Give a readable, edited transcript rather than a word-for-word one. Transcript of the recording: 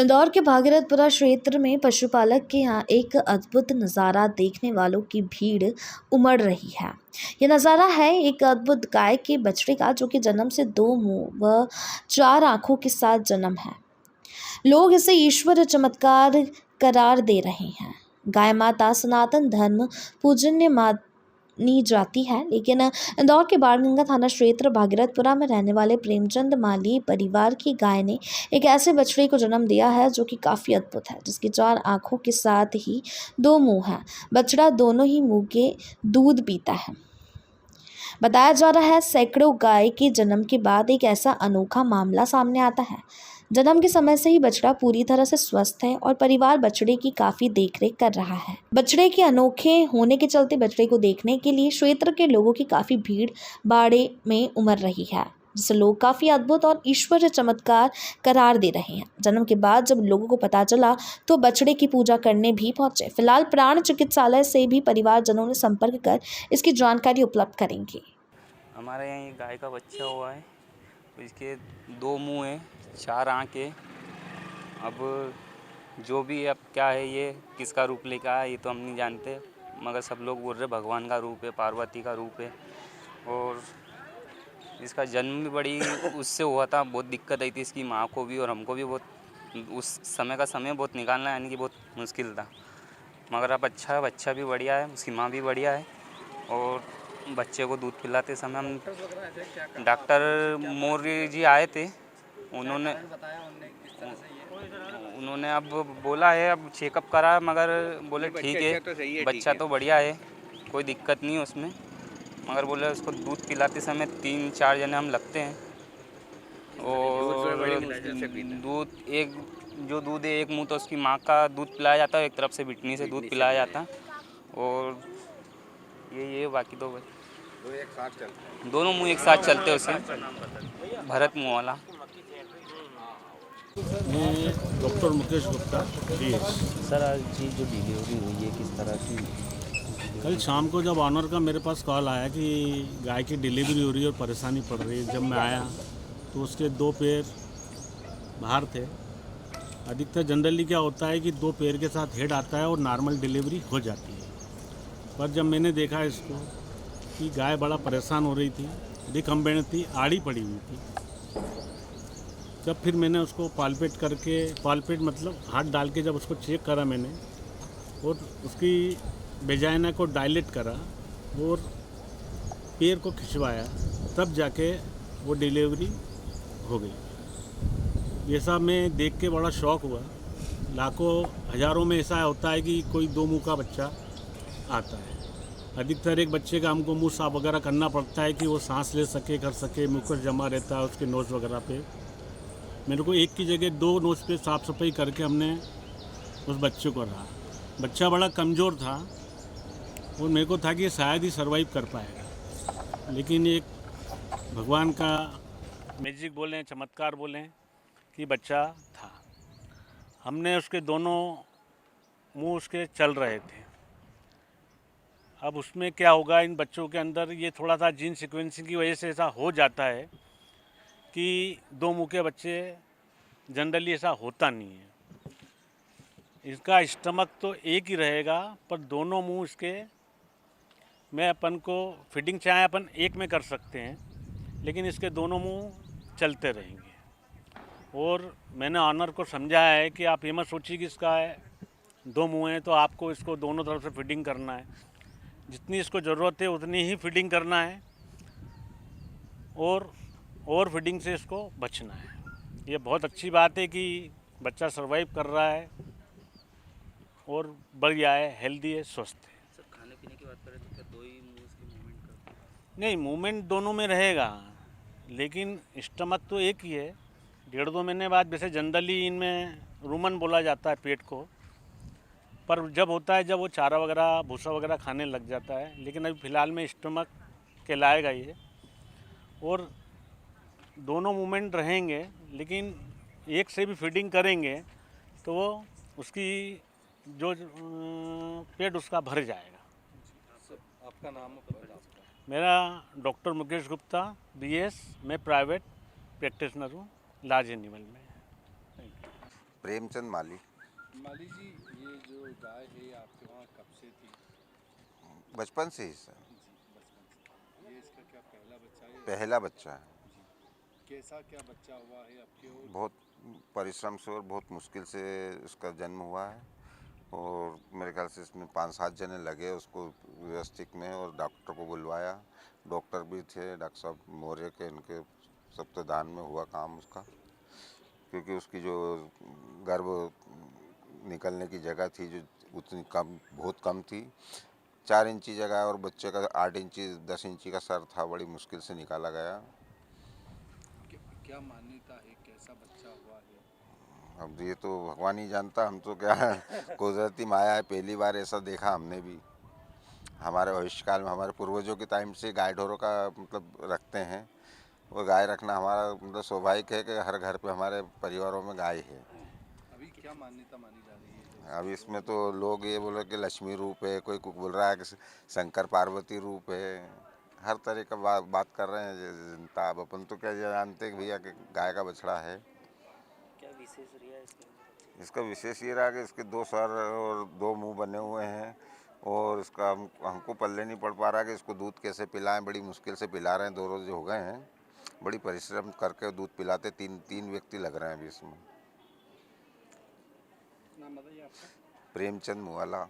इंदौर के भागीरथपुरा क्षेत्र में पशुपालक के यहाँ एक अद्भुत नज़ारा देखने वालों की भीड़ उमड़ रही है। यह नज़ारा है एक अद्भुत गाय के बछड़े का, जो कि जन्म से 2 मुंह व 4 आंखों के साथ जन्म है। लोग इसे ईश्वर चमत्कार करार दे रहे हैं। गाय माता सनातन धर्म पूजनीय मानी जाती है, लेकिन इंदौर के बाणगंगा थाना क्षेत्र भागीरथपुरा में रहने वाले प्रेमचंद माली परिवार की गाय ने एक ऐसे बछड़े को जन्म दिया है जो कि काफ़ी अद्भुत है, जिसकी 4 आंखों के साथ ही 2 मुंह हैं। बछड़ा दोनों ही मुंह के दूध पीता है। बताया जा रहा है सैकड़ों गाय के जन्म के बाद एक ऐसा अनोखा मामला सामने आता है। जन्म के समय से ही बछड़ा पूरी तरह से स्वस्थ है और परिवार बछड़े की काफी देखरेख कर रहा है। बछड़े के अनोखे होने के चलते बछड़े को देखने के लिए क्षेत्र के लोगों की काफी भीड़ बाड़े में उमड़ रही है, जिसे लोग काफी अद्भुत और ईश्वर चमत्कार करार दे रहे हैं। जन्म के बाद जब लोगों को पता चला तो बछड़े की पूजा करने भी पहुंचे। फिलहाल प्राण चिकित्सालय से भी परिवारजनों ने संपर्क कर इसकी जानकारी उपलब्ध करेंगे। हमारे यहाँ ये गाय का बच्चा हुआ है, इसके 2 मुंह हैं, 4 आँख है। अब जो भी अब क्या है, ये किसका रूप लेकर आया ये तो हम नहीं जानते, मगर सब लोग बोल रहे भगवान का रूप है, पार्वती का रूप है। और इसका जन्म भी बड़ी उससे हुआ था, बहुत दिक्कत आई थी इसकी माँ को भी और हमको भी। बहुत उस समय का समय बहुत निकालना यानी कि बहुत मुश्किल था, मगर अब अच्छा है, बच्चा भी बढ़िया है, उसकी माँ भी बढ़िया है। और बच्चे को दूध पिलाते समय हम डॉक्टर मौर्य जी आए थे, उन्होंने अब बोला है, अब चेकअप करा, मगर बोले ठीक है, बच्चा तो बढ़िया है, कोई दिक्कत नहीं है उसमें। मगर बोले उसको दूध पिलाते समय 3-4 जने हम लगते हैं। और दूध है, एक मुंह तो उसकी माँ का दूध पिलाया जाता है, एक तरफ से बिटनी से दूध पिलाया जाता है। और ये बाकी तो दोनों मुंह एक साथ चलते हैं उसे। भरत मुंह वाला। मैं doctor Mukesh Gupta BS। Sir, आज जी जो डिलीवरी हुई है किस तरह की? कल शाम को जब ऑनर का मेरे पास कॉल आया कि गाय की डिलीवरी हो रही है और परेशानी पड़ रही है, जब मैं आया तो उसके 2 पैर बाहर थे। अधिकतर जनरली क्या होता है कि 2 पैर के साथ हेड आता है और नॉर्मल डिलीवरी हो जाती है। पर जब मैंने देखा इसको कि गाय बड़ा परेशान हो रही थी, रिकम्बेंट थी, आड़ी पड़ी हुई थी, जब फिर मैंने उसको पालपेट मतलब हाथ डाल के जब उसको चेक करा मैंने और उसकी वेजाइना को डायलेट करा और पैर को खिंचवाया, तब जाके वो डिलीवरी हो गई। ये सब मैं देख के बड़ा शौक़ हुआ। लाखों हज़ारों में ऐसा होता है कि कोई 2 मुंह का बच्चा आता है। अधिकतर एक बच्चे का हमको मुंह साफ वगैरह करना पड़ता है कि वो सांस ले सके, कर सके, मुखर जमा रहता है उसके नोज़ वगैरह पे। मेरे को एक की जगह 2 नोज़ पे साफ़ सफाई करके हमने उस बच्चे को रहा। बच्चा बड़ा कमज़ोर था और मेरे को था कि शायद ही सर्वाइव कर पाएगा, लेकिन एक भगवान का मैजिक बोलें, चमत्कार बोलें कि बच्चा था। हमने उसके दोनों मुंह उसके चल रहे थे। अब उसमें क्या होगा, इन बच्चों के अंदर ये थोड़ा सा जीन सीक्वेंसिंग की वजह से ऐसा हो जाता है कि 2 मुंह के बच्चे जनरली ऐसा होता नहीं है। इसका स्टमक तो एक ही रहेगा, पर दोनों मुंह इसके में अपन को फीडिंग चाहे अपन एक में कर सकते हैं, लेकिन इसके दोनों मुंह चलते रहेंगे। और मैंने ऑनर को समझाया है कि आप ये मत सोचिए कि इसका 2 मुंह हैं तो आपको इसको दोनों तरफ से फीडिंग करना है। जितनी इसको ज़रूरत है उतनी ही फीडिंग करना है और ओवर फीडिंग से इसको बचना है। ये बहुत अच्छी बात है कि बच्चा सर्वाइव कर रहा है और बढ़िया है, हेल्दी है, स्वस्थ है। सर, खाने पीने की बात करें तो क्या 2 ही मुंह इसके मूवमेंट करते हैं? नहीं, मूवमेंट दोनों में रहेगा, लेकिन स्टमक तो एक ही है। 1.5-2 महीने बाद वैसे जनरली इनमें रूमन बोला जाता है पेट को, पर जब होता है जब वो चारा वगैरह भूसा वगैरह खाने लग जाता है, लेकिन अभी फ़िलहाल में स्टमक कहलाएगा ये। और दोनों मूवमेंट रहेंगे, लेकिन एक से भी फीडिंग करेंगे तो वो उसकी जो पेट उसका भर जाएगा। आपका नाम? मेरा डॉक्टर मुकेश गुप्ता BS। मैं प्राइवेट प्रैक्टिशनर हूँ लार्ज एनिमल में। प्रेमचंद माली। माली जी, ये जो गाय है आपके वहाँ कब से थी? बचपन से ही सर। जी, बचपन से। ये इसका क्या पहला बच्चा है? पहला बच्चा है। जी। कैसा क्या बच्चा हुआ है आपके? और बहुत परिश्रम से और बहुत मुश्किल से इसका जन्म हुआ है और मेरे ख्याल से इसमें 5-7 जने लगे उसको व्यवस्थित में और डॉक्टर को बुलवाया। डॉक्टर भी थे, डॉक्टर साहब मौर्य के, इनके सप्ताहदान में हुआ काम उसका, क्योंकि उसकी जो गर्भ निकलने की जगह थी जो उतनी कम, बहुत कम थी। 4 इंची जगह और बच्चे का 8 इंची 10 इंची का सर था, बड़ी मुश्किल से निकाला गया। क्या मान्यता है, कैसा बच्चा हुआ है? अब ये तो भगवान ही जानता, हम तो क्या कुदरती माया है, पहली बार ऐसा देखा हमने भी। हमारे भविष्यकाल में हमारे पूर्वजों के टाइम से गाय ढोरों का मतलब रखते हैं और गाय रखना हमारा मतलब स्वाभाविक है कि हर घर पे हमारे परिवारों में गाय है। अभी क्या मान्यता मानी जा रही है? अब इसमें तो लोग ये बोले कि लक्ष्मी रूप है, कोई बोल रहा है कि शंकर पार्वती रूप है, हर तरह का बात कर रहे हैं जनता। अब अपन तो क्या जानते हैं कि भैया कि गाय का बछड़ा है। क्या विशेष रिया इसके? इसका विशेष ये रहा कि इसके 2 सर और 2 मुंह बने हुए हैं और इसका हमको पल्ले नहीं पड़ पा रहा कि इसको दूध कैसे पिलाएं। बड़ी मुश्किल से पिला रहे हैं, 2 रोज हो गए हैं, बड़ी परिश्रम करके दूध पिलाते। 3 व्यक्ति लग रहे हैं अभी इसमें। नाम बताइए आपका? प्रेमचंद मुवाला।